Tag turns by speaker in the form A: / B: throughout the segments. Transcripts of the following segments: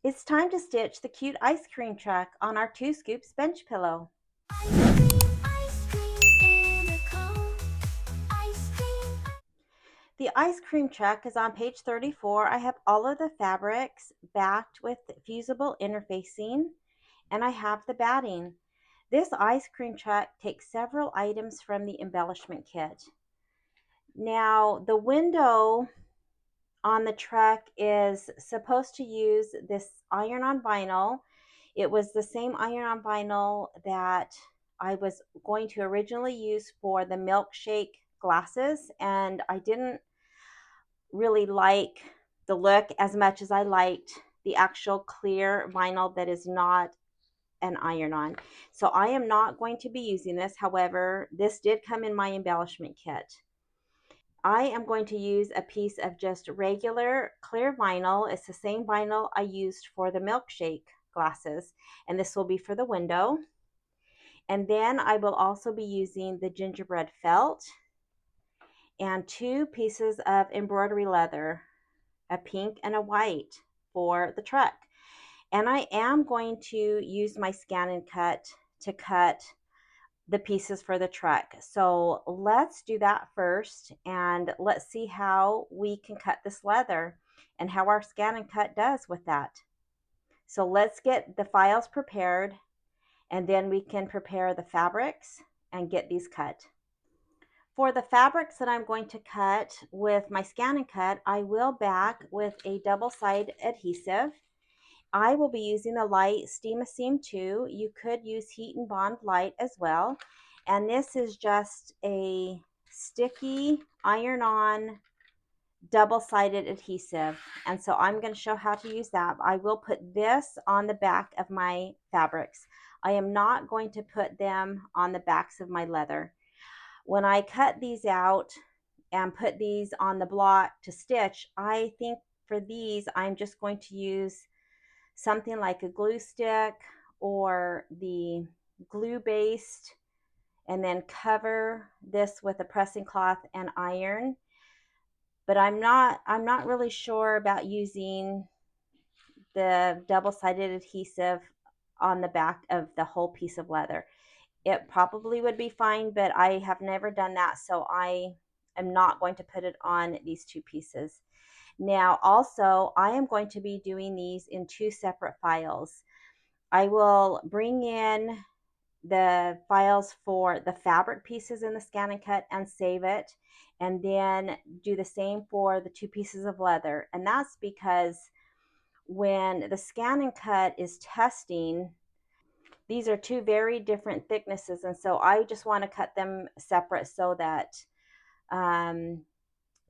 A: It's time to stitch the cute ice cream truck on our 2 scoops bench pillow. The ice cream truck is on page 34. I have all of the fabrics backed with fusible interfacing, and I have the batting. This ice cream truck takes several items from the embellishment kit. Now, the window on the truck is supposed to use this iron-on vinyl. It was the same iron-on vinyl that I was going to originally use for the milkshake glasses, and I didn't really like the look as much as I liked the actual clear vinyl that is not an iron-on. So I am not going to be using this. However, this did come in my embellishment kit. I am going to use a piece of just regular clear vinyl. It's the same vinyl I used for the milkshake glasses, and this will be for the window. And then I will also be using the gingerbread felt and 2 pieces of embroidery leather, a pink and a white for the truck. And I am going to use my ScanNCut to cut the pieces for the truck. So let's do that first, and let's see how we can cut this leather and how our ScanNCut does with that. So let's get the files prepared, and then we can prepare the fabrics and get these cut. For the fabrics that I'm going to cut with my ScanNCut, I will back with a double-sided adhesive. I will be using the light Steam-A-Seam 2. You could use Heat and Bond Light as well. And this is just a sticky iron-on double-sided adhesive. And so I'm going to show how to use that. I will put this on the back of my fabrics. I am not going to put them on the backs of my leather. When I cut these out and put these on the block to stitch, I think for these I'm just going to use something like a glue stick or the glue based, and then cover this with a pressing cloth and iron. But I'm not really sure about using the double-sided adhesive on the back of the whole piece of leather. It probably would be fine, but I have never done that, so I am not going to put it on these 2 pieces. Now, also, I am going to be doing these in 2 separate files. I will bring in the files for the fabric pieces in the ScanNCut and save it, and then do the same for the 2 pieces of leather. And that's because when the ScanNCut is testing, these are 2 very different thicknesses, and so I just want to cut them separate so that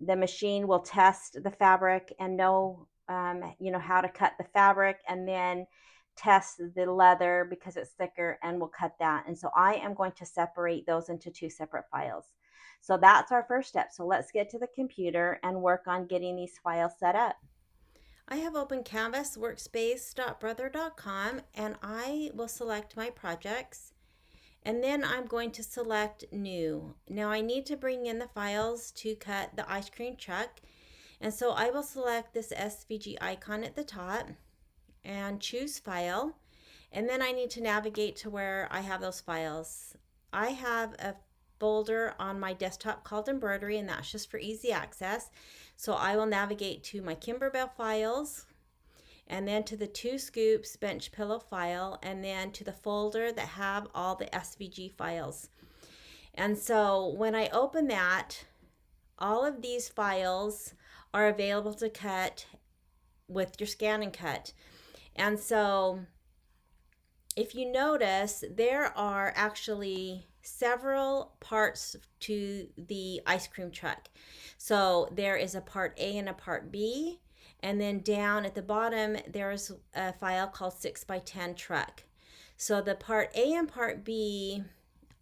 A: the machine will test the fabric and know, how to cut the fabric, and then test the leather because it's thicker, and we'll cut that. And so I am going to separate those into 2 separate files. So that's our first step. So let's get to the computer and work on getting these files set up. I have opened Canvas workspace.brother.com, and I will select my projects, and then I'm going to select New. Now I need to bring in the files to cut the ice cream truck, and so I will select this SVG icon at the top and choose File, and then I need to navigate to where I have those files. I have a folder on my desktop called Embroidery, and that's just for easy access. So I will navigate to my Kimberbell files, and then to the 2 scoops bench pillow file, and then to the folder that have all the SVG files. And so when I open that, all of these files are available to cut with your ScanNCut. And so if you notice, there are actually several parts to the ice cream truck. So there is a part A and a part B, and then down at the bottom there's a file called 6x10 truck. So the part A and part B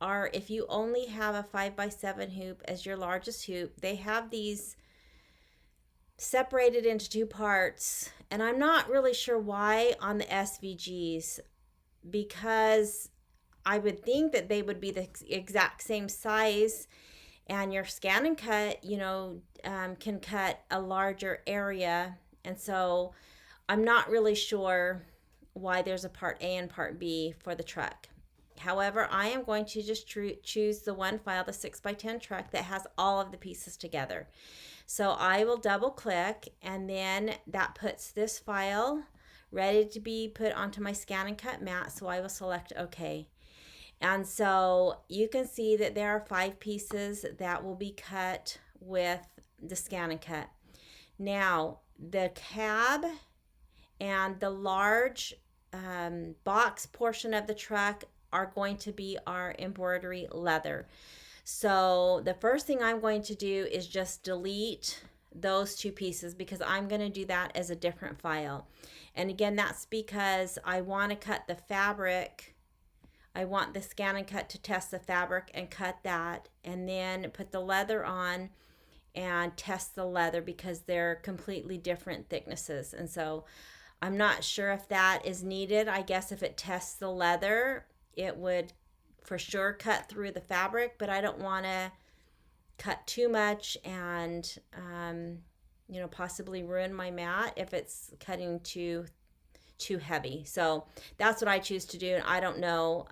A: are, if you only have a 5x7 hoop as your largest hoop, they have these separated into 2 parts, and I'm not really sure why on the SVGs, because I would think that they would be the exact same size, and your ScanNCut, can cut a larger area. And so I'm not really sure why there's a part A and part B for the truck. However, I am going to just choose the one file, the 6x10 truck, that has all of the pieces together. So I will double click, and then that puts this file ready to be put onto my ScanNCut mat. So I will select OK. And so you can see that there are 5 pieces that will be cut with the ScanNCut. Now, the cab and the large box portion of the truck are going to be our embroidery leather. So the first thing I'm going to do is just delete those 2 pieces, because I'm going to do that as a different file. And again, that's because I want to cut the fabric. I want the ScanNCut to test the fabric and cut that, and then put the leather on and test the leather, because they're completely different thicknesses. And so I'm not sure if that is needed. I guess if it tests the leather, it would for sure cut through the fabric, but I don't want to cut too much and possibly ruin my mat if it's cutting too heavy. So that's what I choose to do, and I don't know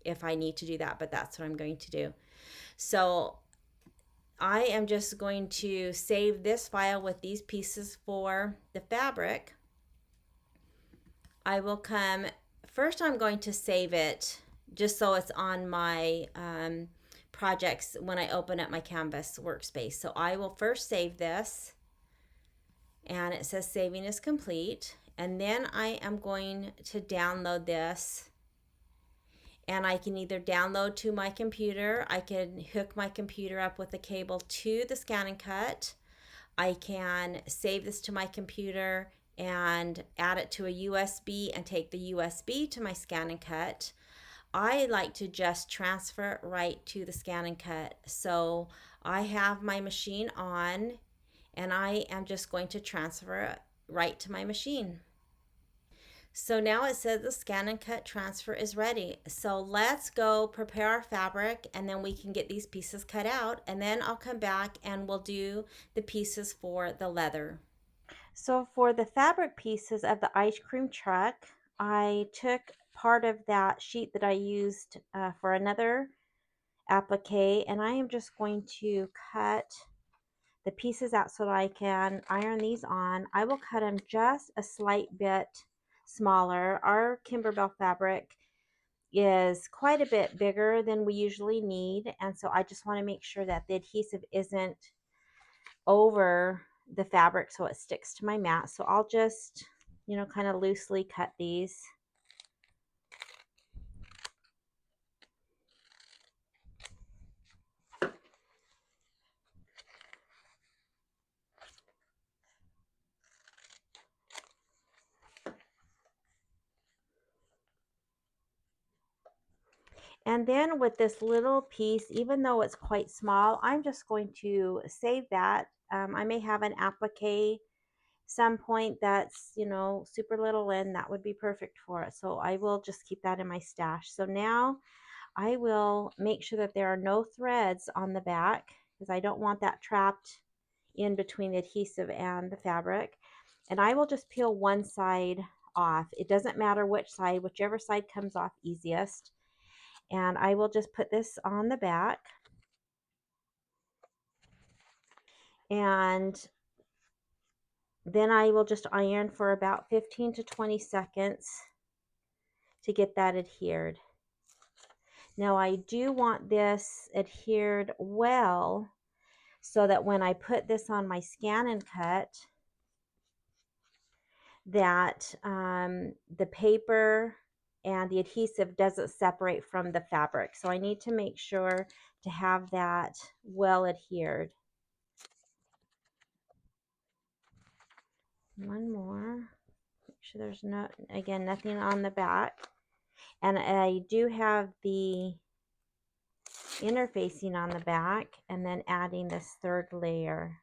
A: if I need to do that, but that's what I'm going to do. So I am just going to save this file with these pieces for the fabric. I will come, first I'm going to save it just so it's on my projects when I open up my Canvas workspace. So I will first save this, and it says saving is complete. And then I am going to download this, and I can either download to my computer, I can hook my computer up with a cable to the ScanNCut, I can save this to my computer and add it to a USB and take the USB to my ScanNCut. I like to just transfer it right to the ScanNCut. So I have my machine on, and I am just going to transfer it right to my machine. So now it says the ScanNCut transfer is ready. So let's go prepare our fabric, and then we can get these pieces cut out, and then I'll come back and we'll do the pieces for the leather. So for the fabric pieces of the ice cream truck, I took part of that sheet that I used for another applique, and I am just going to cut the pieces out so that I can iron these on. I will cut them just a slight bit smaller. Our Kimberbell fabric is quite a bit bigger than we usually need, and so I just want to make sure that the adhesive isn't over the fabric so it sticks to my mat. So I'll just, kind of loosely cut these. And then with this little piece, even though it's quite small, I'm just going to save that. I may have an applique some point that's, super little, and that would be perfect for it. So I will just keep that in my stash. So now I will make sure that there are no threads on the back, because I don't want that trapped in between the adhesive and the fabric. And I will just peel one side off. It doesn't matter which side, whichever side comes off easiest. And I will just put this on the back. And then I will just iron for about 15 to 20 seconds to get that adhered. Now I do want this adhered well, so that when I put this on my ScanNCut, that the paper and the adhesive doesn't separate from the fabric. So I need to make sure to have that well adhered. One more. Make sure there's nothing on the back. And I do have the interfacing on the back, and then adding this third layer.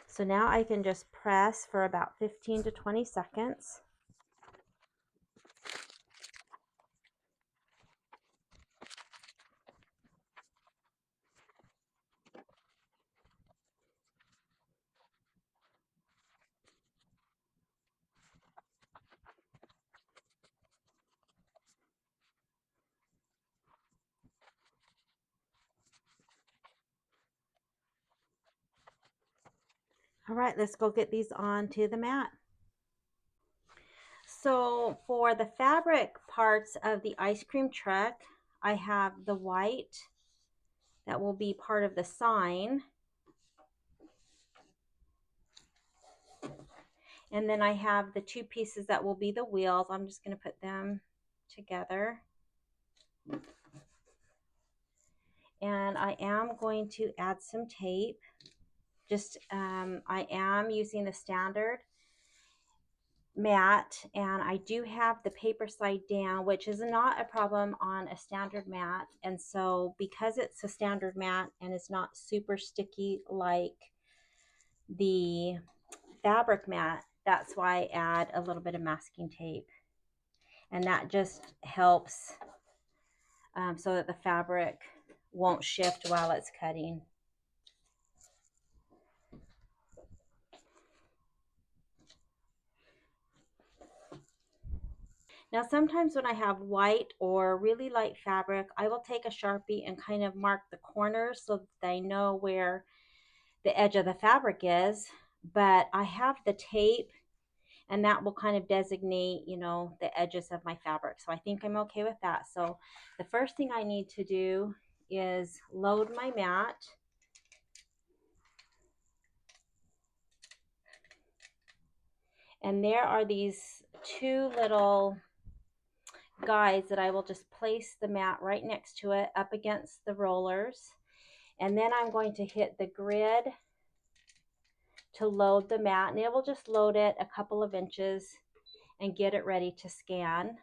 A: So now I can just press for about 15 to 20 seconds. All right, let's go get these onto the mat. So for the fabric parts of the ice cream truck, I have the white that will be part of the sign. And then I have the two pieces that will be the wheels. I'm just going to put them together. And I am going to add some tape. I am using the standard mat, and I do have the paper side down, which is not a problem on a standard mat. And so because it's a standard mat and it's not super sticky like the fabric mat, that's why I add a little bit of masking tape. And that just helps so that the fabric won't shift while it's cutting. Now sometimes when I have white or really light fabric, I will take a Sharpie and kind of mark the corners so that I know where the edge of the fabric is. But I have the tape, and that will kind of designate, you know, the edges of my fabric. So I think I'm okay with that. So the first thing I need to do is load my mat. And there are these two little guides that I will just place the mat right next to it up against the rollers. And then I'm going to hit the grid to load the mat, and it will just load it a couple of inches and get it ready to scan.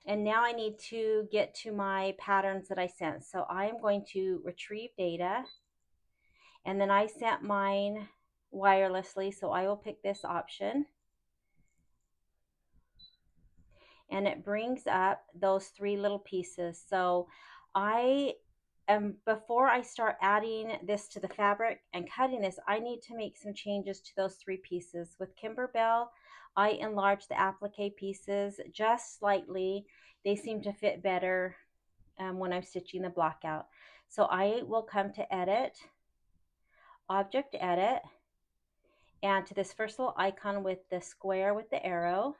A: And now I need to get to my patterns that I sent. So I am going to retrieve data, and then I sent mine wirelessly, so I will pick this option. And it brings up those three little pieces. So before I start adding this to the fabric and cutting this, I need to make some changes to those three pieces. With Kimberbell, I enlarged the applique pieces just slightly. They seem to fit better when I'm stitching the block out. So I will come to Edit, Object Edit, and to this first little icon with the square with the arrow.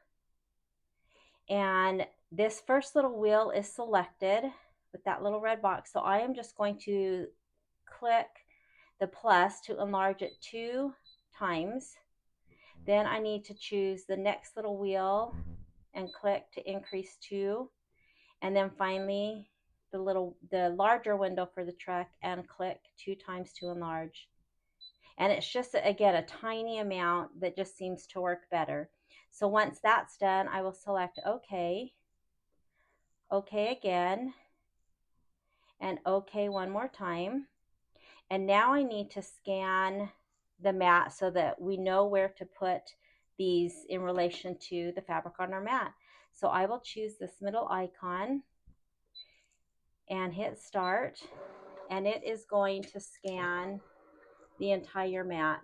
A: And this first little wheel is selected with that little red box. So I am just going to click the plus to enlarge it 2 times. Then I need to choose the next little wheel and click to increase 2. And then finally the larger window for the truck and click 2 times to enlarge. And it's just, again, a tiny amount that just seems to work better. So once that's done, I will select OK, OK again, and OK one more time. And now I need to scan the mat so that we know where to put these in relation to the fabric on our mat. So I will choose this middle icon and hit start, and it is going to scan the entire mat.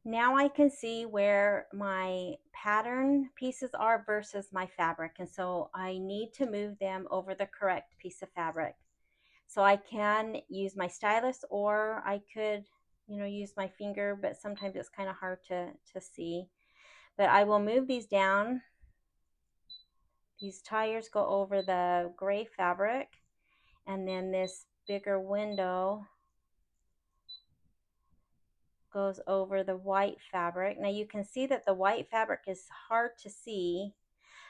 A: Now I can see where my pattern pieces are versus my fabric, and so I need to move them over the correct piece of fabric. So I can use my stylus, or I could, you know, use my finger, but sometimes it's kind of hard to see. But I will move these down. These tires go over the gray fabric, and then this bigger window goes over the white fabric. Now you can see that the white fabric is hard to see,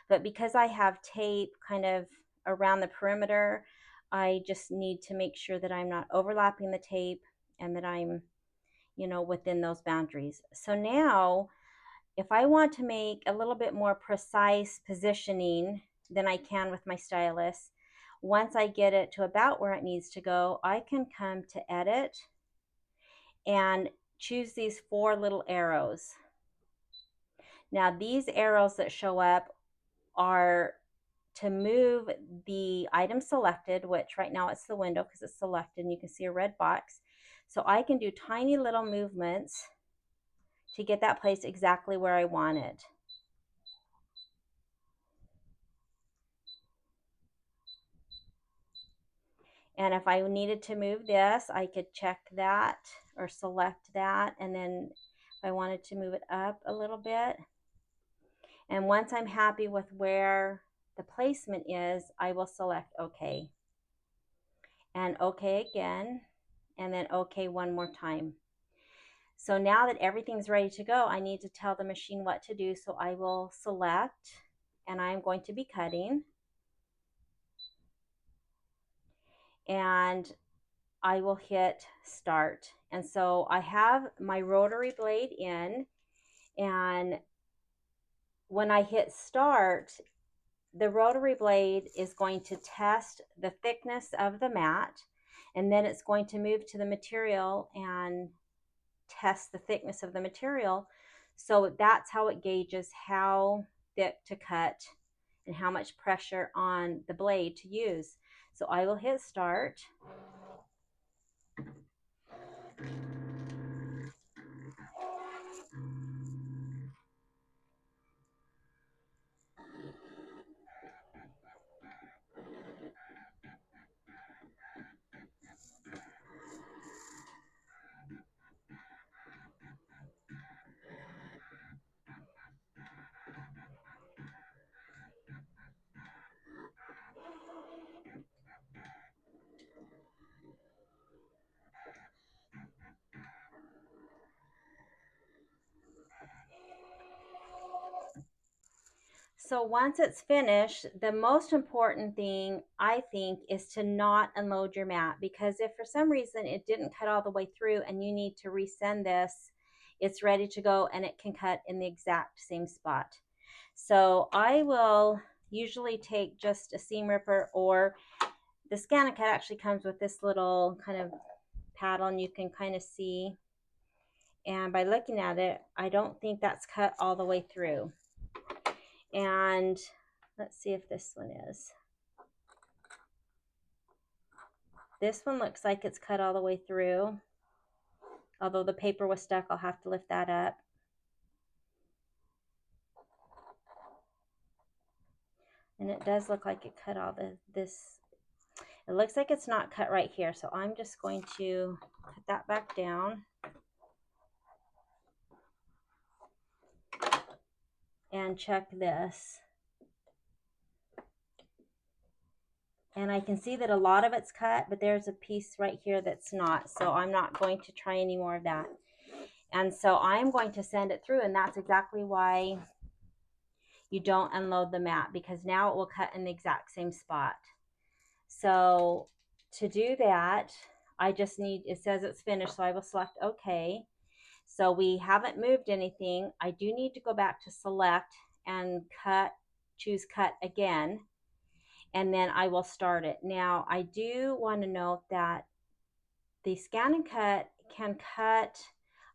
A: but because I have tape kind of around the perimeter, I just need to make sure that I'm not overlapping the tape and that I'm, you know, within those boundaries. So now if I want to make a little bit more precise positioning than I can with my stylus, once I get it to about where it needs to go, I can come to Edit and choose these 4 little arrows. Now these arrows that show up are to move the item selected, which right now it's the window because it's selected and you can see a red box. So I can do tiny little movements to get that place exactly where I want it. And if I needed to move this, I could check that or select that. And then if I wanted to move it up a little bit. And once I'm happy with where the placement is, I will select OK. And OK again. And then OK one more time. So now that everything's ready to go, I need to tell the machine what to do. So I will select, and I'm going to be cutting. And I will hit start. And so I have my rotary blade in, and when I hit start, the rotary blade is going to test the thickness of the mat, and then it's going to move to the material and test the thickness of the material. So that's how it gauges how thick to cut and how much pressure on the blade to use. So I will hit start. So once it's finished, the most important thing I think is to not unload your mat, because if for some reason it didn't cut all the way through and you need to resend this, it's ready to go and it can cut in the exact same spot. So I will usually take just a seam ripper, or the ScanNCut actually comes with this little kind of paddle and you can kind of see. And by looking at it, I don't think that's cut all the way through. And let's see if this one is. This one looks like it's cut all the way through. Although the paper was stuck, I'll have to lift that up. And it does look like it cut all this. It looks like it's not cut right here. So I'm just going to put that back down. And check this. And I can see that a lot of it's cut, but there's a piece right here that's not. So I'm not going to try any more of that. And so I'm going to send it through, and that's exactly why you don't unload the mat, because now it will cut in the exact same spot. So to do that, I just need, it says it's finished, so I will select OK. So we haven't moved anything. I do need to go back to select and cut, choose cut again, and then I will start it. Now I do want to note that the ScanNCut can cut,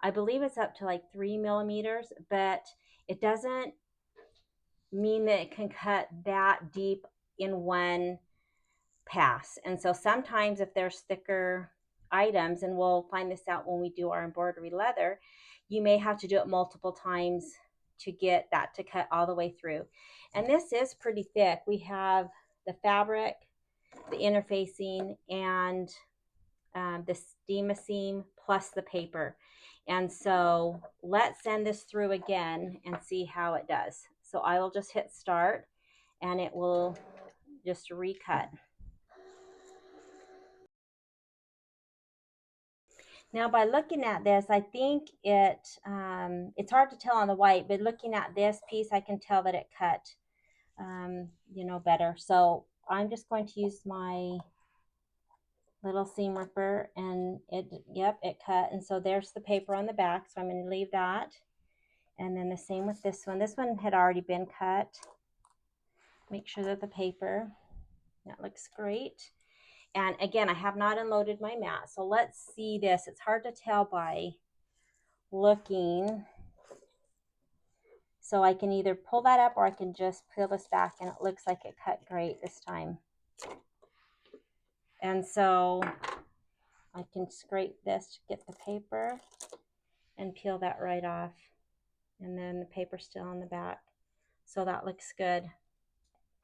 A: I believe it's up to like 3 millimeters, but it doesn't mean that it can cut that deep in one pass. And so sometimes if there's thicker items, and we'll find this out when we do our embroidery leather, you may have to do it multiple times to get that to cut all the way through. And this is pretty thick. We have the fabric, the interfacing, and the steam seam plus the paper. And so let's send this through again and see how it does. So I will just hit start and it will just recut. Now by looking at this, I think it's hard to tell on the white, but looking at this piece, I can tell that it cut, better. So I'm just going to use my little seam ripper, and it cut. And so there's the paper on the back, so I'm going to leave that. And then the same with this one. This one had already been cut. Make sure that the paper, that looks great. And again, I have not unloaded my mat, so let's see this. It's hard to tell by looking. So I can either pull that up or I can just peel this back, and it looks like it cut great this time. And so I can scrape this to get the paper and peel that right off. And then the paper's still on the back. So that looks good.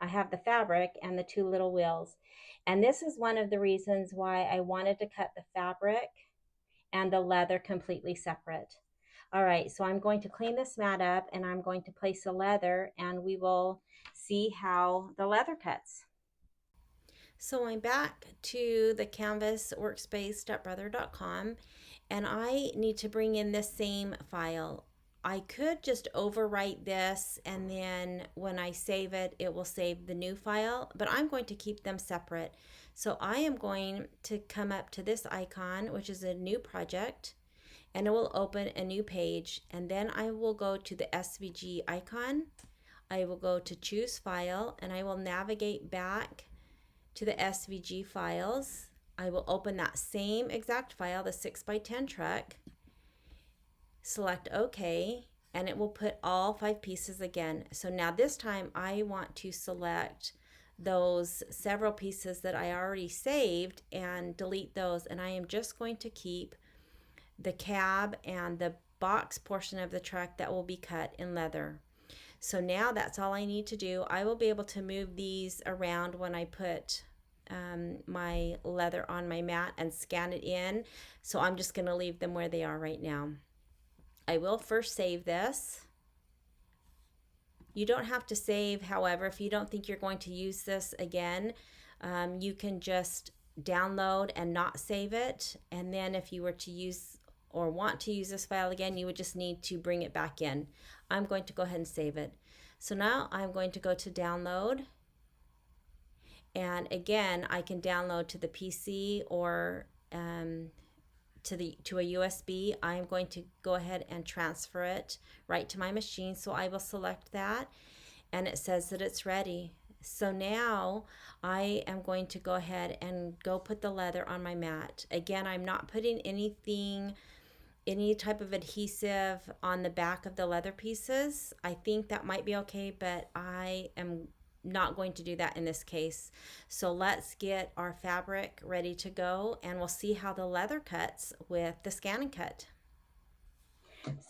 A: I have the fabric and the two little wheels. And this is one of the reasons why I wanted to cut the fabric and the leather completely separate. All right, so I'm going to clean this mat up and I'm going to place the leather and we will see how the leather cuts. So I'm back to the canvas workspace.brother.com and I need to bring in this same file. I could just overwrite this and then when I save it, it will save the new file, but I'm going to keep them separate. So I am going to come up to this icon, which is a new project, and it will open a new page. And then I will go to the SVG icon. I will go to choose file and I will navigate back to the SVG files. I will open that same exact file, the 6x10 truck, select OK, and it will put all 5 pieces again. So now this time I want to select those several pieces that I already saved and delete those, and I am just going to keep the cab and the box portion of the truck that will be cut in leather. So now that's all I need to do. I will be able to move these around when I put my leather on my mat and scan it in. So I'm just going to leave them where they are right now. I will first save this. You don't have to save, however, if you don't think you're going to use this again, you can just download and not save it. And then if you were to use or want to use this file again, you would just need to bring it back in. I'm going to go ahead and save it. So now I'm going to go to download. And again, I can download to the PC or to a USB. I am going to go ahead and transfer it right to my machine. So I will select that and it says that it's ready. So now I am going to go ahead and go put the leather on my mat. Again, I'm not putting anything, any type of adhesive on the back of the leather pieces. I think that might be okay, but I am not going to do that in this case. So let's get our fabric ready to go and we'll see how the leather cuts with the ScanNCut.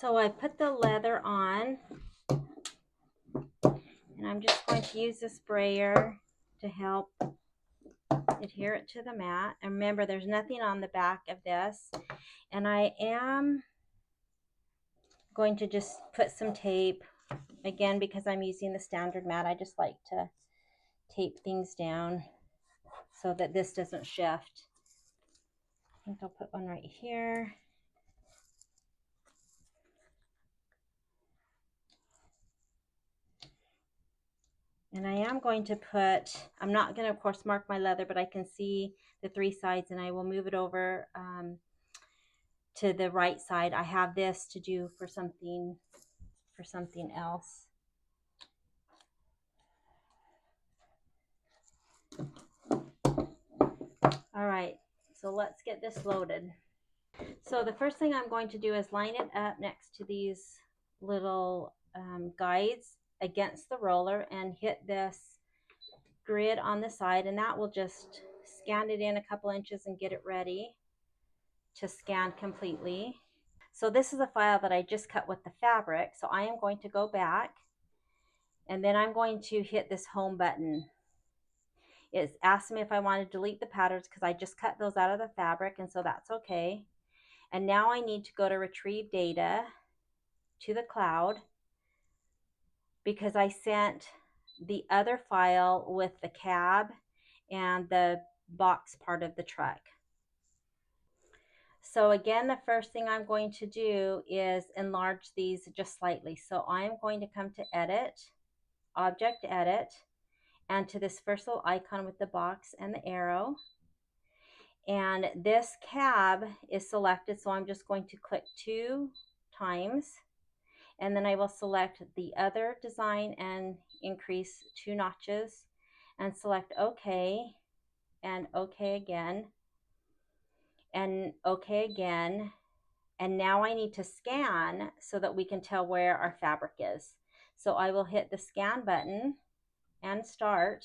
A: So I put the leather on and I'm just going to use the sprayer to help adhere it to the mat. And remember, there's nothing on the back of this. And I am going to just put some tape, again, because I'm using the standard mat. I just like to tape things down so that this doesn't shift. I think I'll put one right here. And I am going to put, I'm not going to, of course, mark my leather, but I can see the 3 sides and I will move it over to the right side. I have this to do for something else. All right, so let's get this loaded. So the first thing I'm going to do is line it up next to these little guides against the roller and hit this grid on the side, and that will just scan it in a couple inches and get it ready to scan completely. So this is a file that I just cut with the fabric, so I am going to go back and then I'm going to hit this home button. It's asking me if I want to delete the patterns because I just cut those out of the fabric, and so that's okay. And now I need to go to retrieve data to the cloud because I sent the other file with the cab and the box part of the truck. So again, the first thing I'm going to do is enlarge these just slightly. So I'm going to come to Edit, Object Edit, and to this first little icon with the box and the arrow. And this cab is selected, so I'm just going to click 2 times. And then I will select the other design and increase 2 notches and select OK and OK again and OK again. And now I need to scan so that we can tell where our fabric is. So I will hit the scan button and start,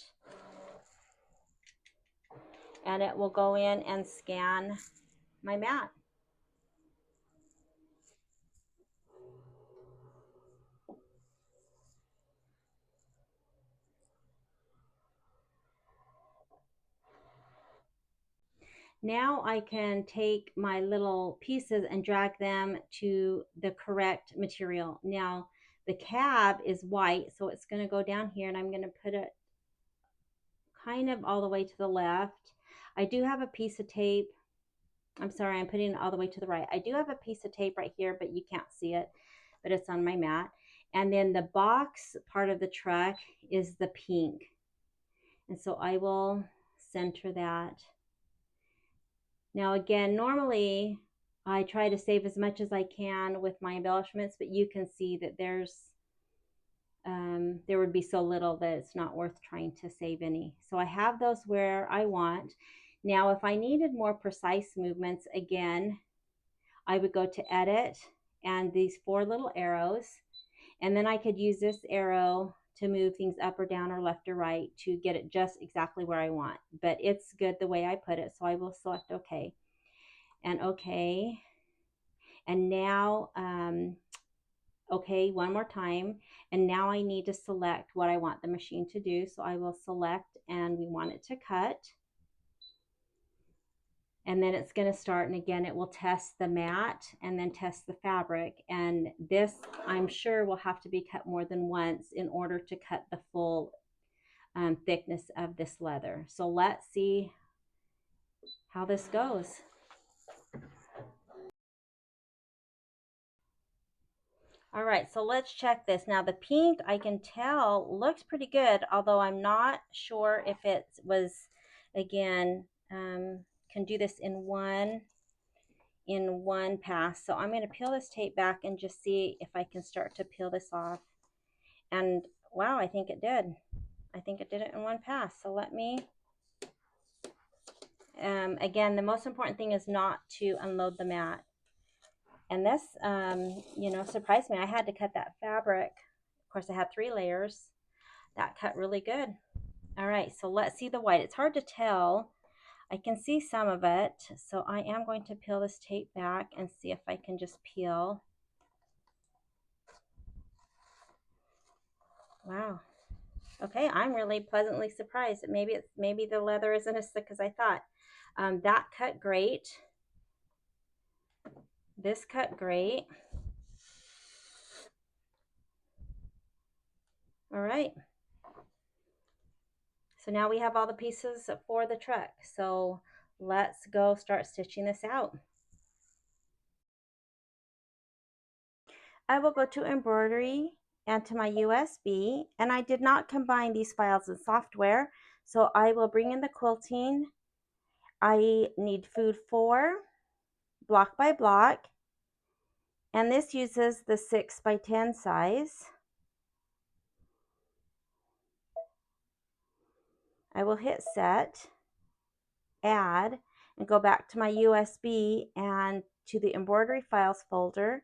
A: and it will go in and scan my mat. Now I can take my little pieces and drag them to the correct material. Now the cab is white, so it's going to go down here, and I'm going to put it kind of all the way to the left. I do have a piece of tape. I'm sorry, I'm putting it all the way to the right. I do have a piece of tape right here, but you can't see it, but it's on my mat. And then the box part of the truck is the pink. And so I will center that. Now again, normally I try to save as much as I can with my embellishments, but you can see that there would be so little that it's not worth trying to save any. So I have those where I want. Now, if I needed more precise movements, again, I would go to edit and these 4 little arrows, and then I could use this arrow to move things up or down or left or right to get it just exactly where I want. But it's good the way I put it, so I will select OK. And OK. And now, OK, one more time. And now I need to select what I want the machine to do. So I will select, and we want it to cut. And then it's going to start, and again, it will test the mat and then test the fabric. And this, I'm sure, will have to be cut more than once in order to cut the full thickness of this leather. So let's see how this goes. All right, so let's check this. Now the pink, I can tell, looks pretty good, although I'm not sure if it was, again, can do this in one pass. So I'm going to peel this tape back and just see if I can start to peel this off. And wow, I think it did. I think it did it in one pass. So let me, again, the most important thing is not to unload the mat. And this, you know, surprised me. I had to cut that fabric. Of course, I had 3 layers. That cut really good. All right, so let's see the white. It's hard to tell. I can see some of it, so I am going to peel this tape back and see if I can just peel. Wow. Okay, I'm really pleasantly surprised. Maybe the leather isn't as thick as I thought. That cut great. This cut great. All right. So now we have all the pieces for the truck. So let's go start stitching this out. I will go to Embroidery and to my USB, and I did not combine these files in software, so I will bring in the quilting. I need food 4, block by block, and this uses the 6 by 10 size. I will hit set, add, and go back to my USB and to the embroidery files folder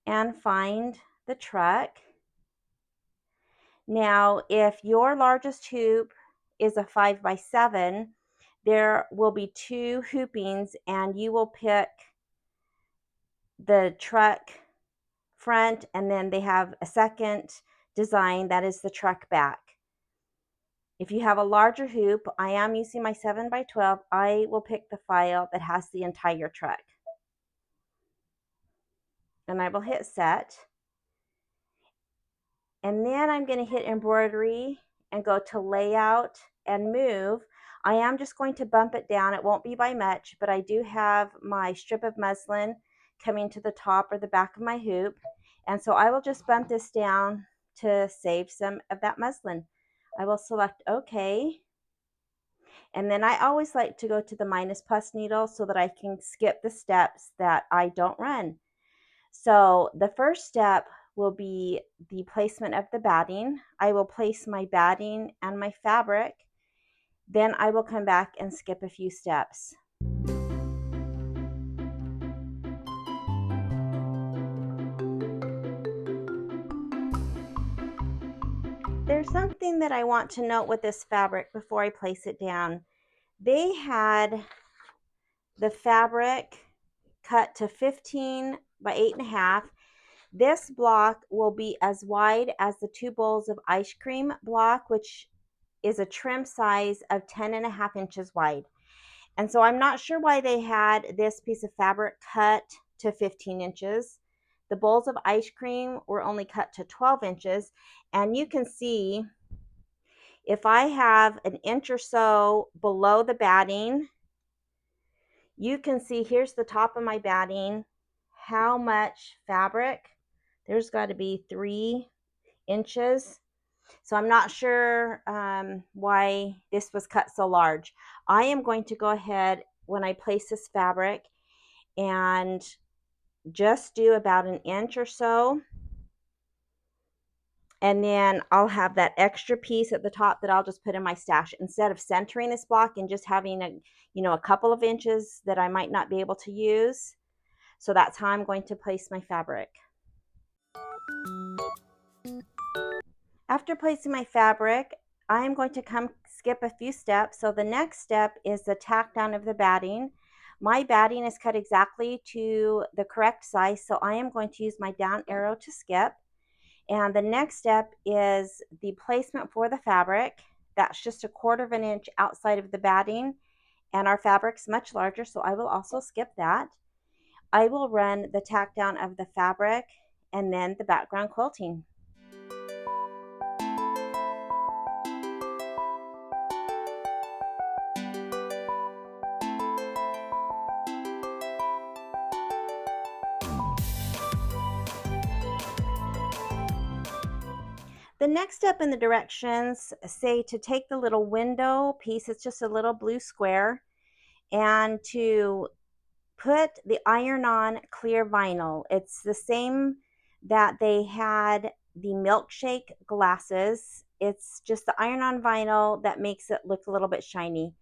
A: and find the truck. Now, if your largest hoop is a 5 by 7, there will be 2 hoopings, and you will pick the truck front, and then they have a second design that is the truck back. If you have a larger hoop, I am using my 7 by 12, I will pick the file that has the entire truck. And I will hit set. And then I'm going to hit embroidery and go to layout and move. I am just going to bump it down. It won't be by much, but I do have my strip of muslin coming to the top or the back of my hoop. And so I will just bump this down to save some of that muslin. I will select OK. And then I always like to go to the minus plus needle so that I can skip the steps that I don't run. So the first step will be the placement of the batting. I will place my batting and my fabric. Then I will come back and skip a few steps. there's something that I want to note with this fabric before I place it down. They had the fabric cut to 15 by 8.5. This block will be as wide as the 2 bowls of ice cream block, which is a trim size of 10.5 inches wide. And so I'm not sure why they had this piece of fabric cut to 15 inches. The bowls of ice cream were only cut to 12 inches. And you can see if I have an inch or so below the batting, you can see here's the top of my batting, how much fabric. There's got to be 3 inches. So I'm not sure why this was cut so large. I am going to go ahead when I place this fabric and just do about an inch or so. And then I'll have that extra piece at the top that I'll just put in my stash instead of centering this block and just having a couple of inches that I might not be able to use. So that's how I'm going to place my fabric. After placing my fabric, I am going to skip a few steps. So the next step is the tack down of the batting. My batting is cut exactly to the correct size, so I am going to use my down arrow to skip. And the next step is the placement for the fabric. That's just 1/4 of an inch outside of the batting, and our fabric's much larger, so I will also skip that. I will run the tack down of the fabric and then the background quilting. The next step in the directions say to take the little window piece, it's just a little blue square, and to put the iron-on clear vinyl. It's the same that they had the milkshake glasses. It's just the iron-on vinyl that makes it look a little bit shiny.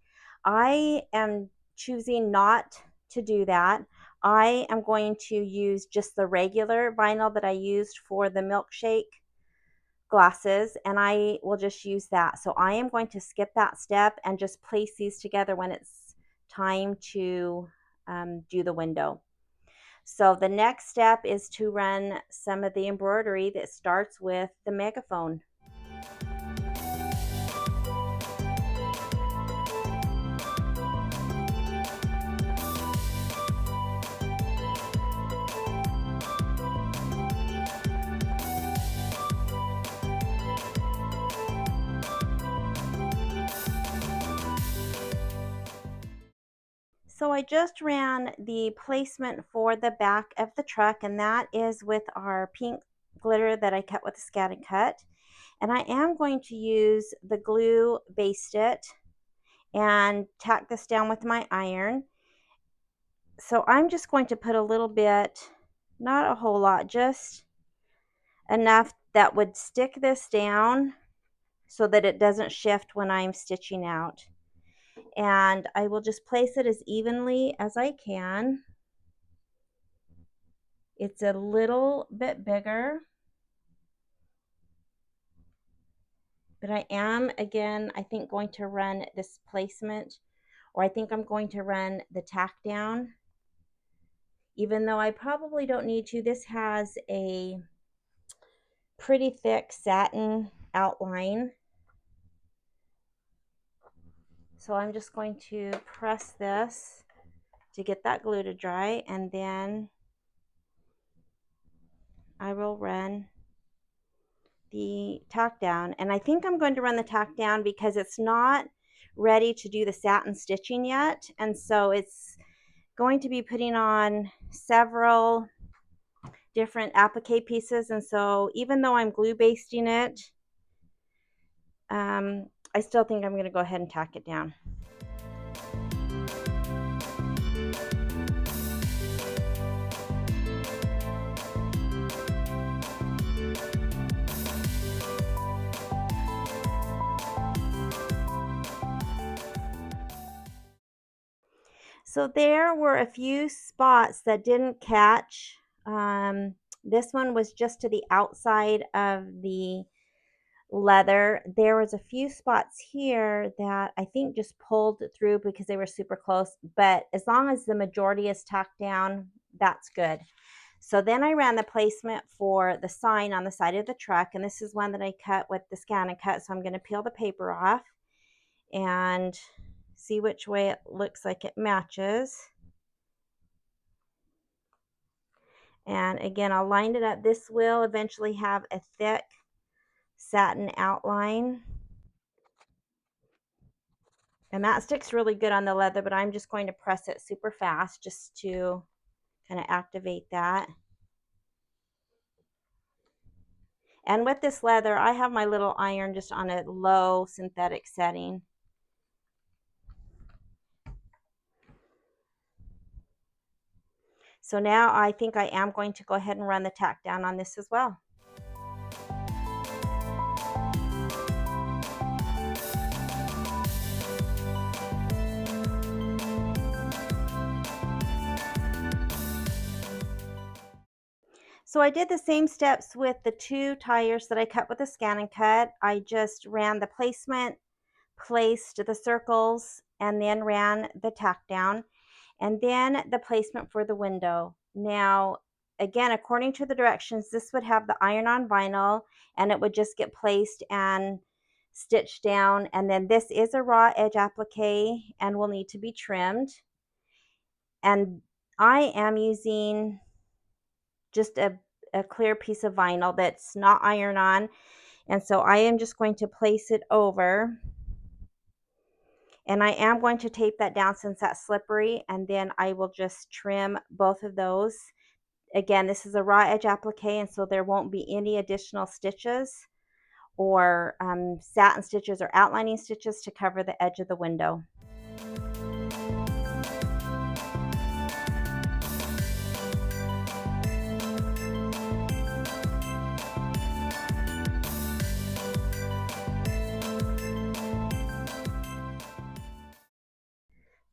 A: I am choosing not to do that. I am going to use just the regular vinyl that I used for the milkshake glasses, and I will just use that. So I am going to skip that step and just place these together when it's time to do the window. So the next step is to run some of the embroidery that starts with the megaphone. So I just ran the placement for the back of the truck, and that is with our pink glitter that I cut with the ScanNCut. And I am going to use the glue, baste it, and tack this down with my iron. So I'm just going to put a little bit, not a whole lot, just enough that would stick this down so that it doesn't shift when I'm stitching out. And I will just place it as evenly as I can. It's a little bit bigger, but I am, again, I think going to run this placement, or I think I'm going to run the tack down, even though I probably don't need to. This has a pretty thick satin outline. So I'm just going to press this to get that glue to dry, and then I will run the tack down. And I think I'm going to run the tack down because it's not ready to do the satin stitching yet, and so it's going to be putting on several different applique pieces. And so even though I'm glue basting it, I still think I'm going to go ahead and tack it down. So there were a few spots that didn't catch. This one was just to the outside of the leather. There was a few spots here that I think just pulled through because they were super close, but as long as the majority is tacked down, that's good. So then I ran the placement for the sign on the side of the truck, and this is one that I cut with the ScanNCut, so I'm going to peel the paper off and see which way it looks like it matches. And again, I'll line it up. This will eventually have a thick satin outline. And that sticks really good on the leather, but I'm just going to press it super fast just to kind of activate that. And with this leather, I have my little iron just on a low synthetic setting. So now I think I am going to go ahead and run the tack down on this as well. So I did the same steps with the 2 tires that I cut with the ScanNCut. I just ran the placement, placed the circles, and then ran the tack down, and then the placement for the window. Now, again, according to the directions, this would have the iron-on vinyl, and it would just get placed and stitched down. And then this is a raw edge applique and will need to be trimmed. And I am using just a clear piece of vinyl that's not iron-on. And so I am just going to place it over. And I am going to tape that down since that's slippery, and then I will just trim both of those. Again, this is a raw edge applique, and so there won't be any additional stitches or satin stitches or outlining stitches to cover the edge of the window.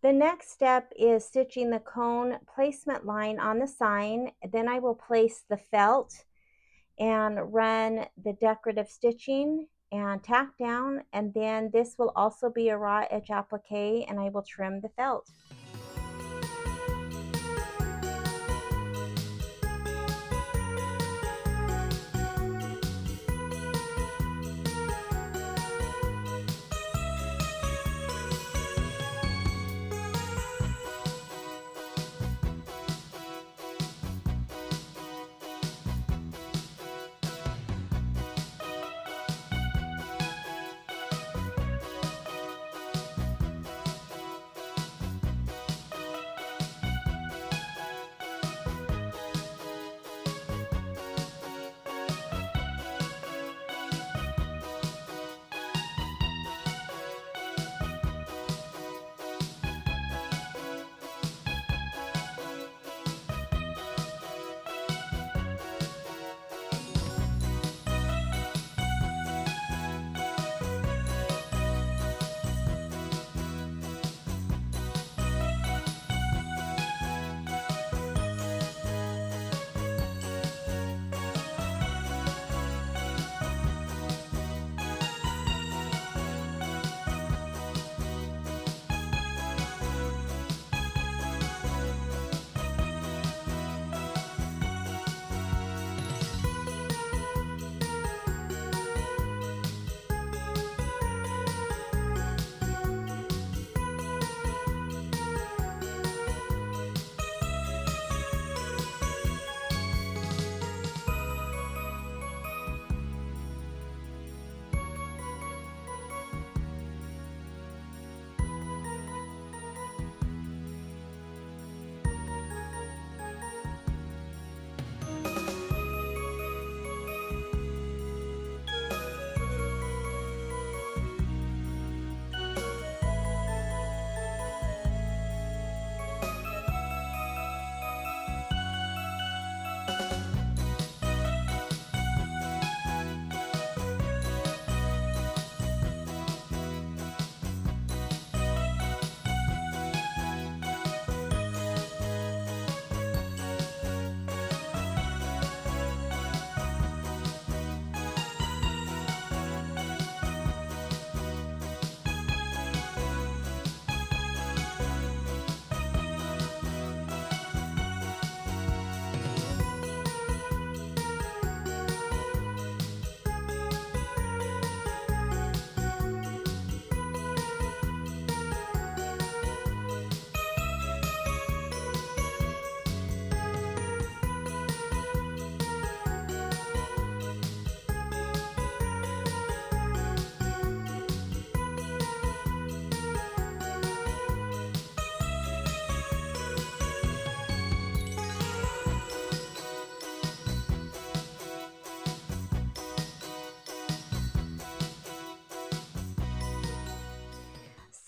A: The next step is stitching the cone placement line on the sign. Then I will place the felt and run the decorative stitching and tack down, and then this will also be a raw edge applique, and I will trim the felt.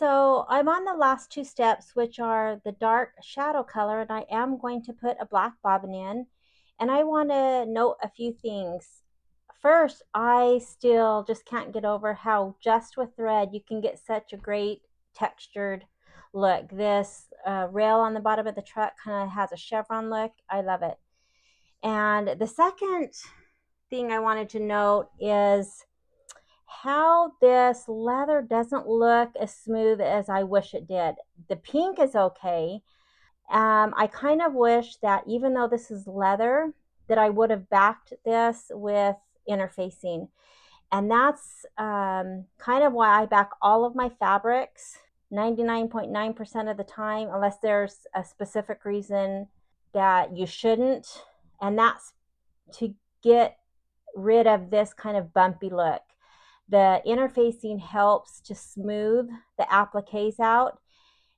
A: So I'm on the last two steps, which are the dark shadow color, and I am going to put a black bobbin in. And I want to note a few things. First, I still just can't get over how just with thread you can get such a great textured look. This rail on the bottom of the truck kind of has a chevron look. I love it. And the second thing I wanted to note is how this leather doesn't look as smooth as I wish it did. The pink is okay. I kind of wish that even though this is leather, that I would have backed this with interfacing. And that's kind of why I back all of my fabrics 99.9% of the time, unless there's a specific reason that you shouldn't. And that's to get rid of this kind of bumpy look. The interfacing helps to smooth the appliques out.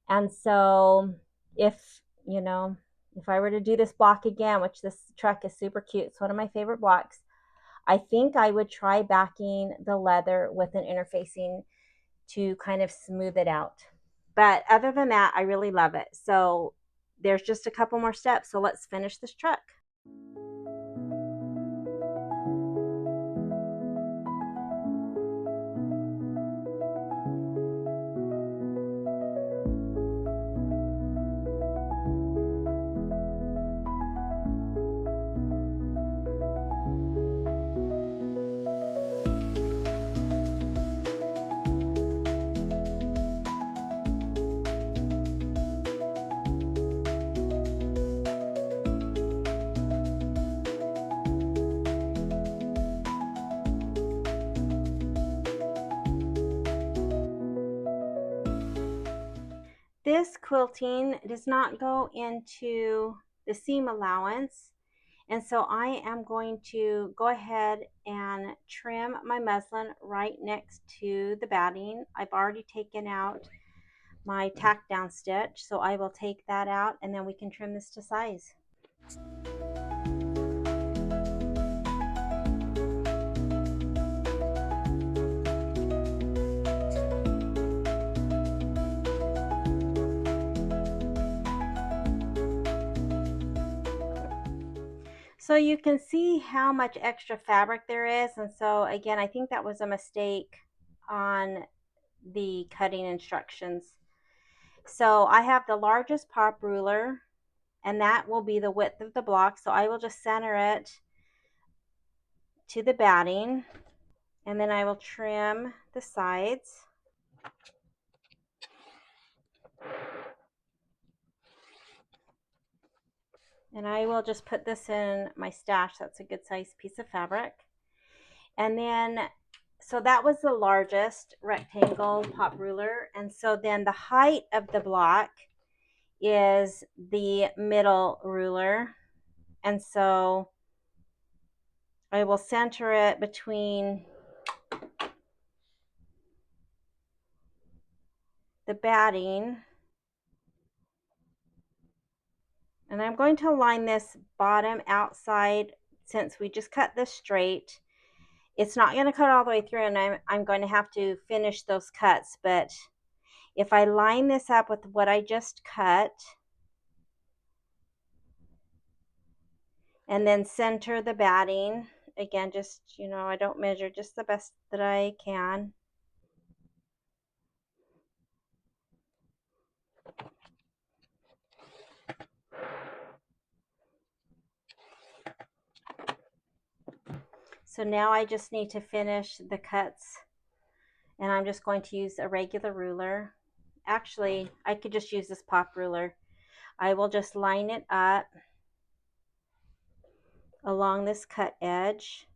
A: And so if, if I were to do this block again, which this truck is super cute, it's one of my favorite blocks, I think I would try backing the leather with an interfacing to kind of smooth it out. But other than that, I really love it. So there's just a couple more steps. So let's finish this truck. This quilting does not go into the seam allowance, and so I am going to go ahead and trim my muslin right next to the batting. I've already taken out my tack down stitch, so I will take that out and then we can trim this to size. So you can see how much extra fabric there is, and so again, I think that was a mistake on the cutting instructions. So I have the largest pop ruler, and that will be the width of the block, so I will just center it to the batting, and then I will trim the sides. And I will just put this in my stash. That's a good size piece of fabric. And then, so that was the largest rectangle pop ruler. And so then the height of the block is the middle ruler. And so I will center it between the batting. And I'm going to line this bottom outside since we just cut this straight. It's not going to cut all the way through, and I'm going to have to finish those cuts. But if I line this up with what I just cut, and then center the batting, again, just, I don't measure, just the best that I can. So now I just need to finish the cuts, and I'm just going to use a regular ruler. Actually, I could just use this pop ruler. I will just line it up along this cut edge.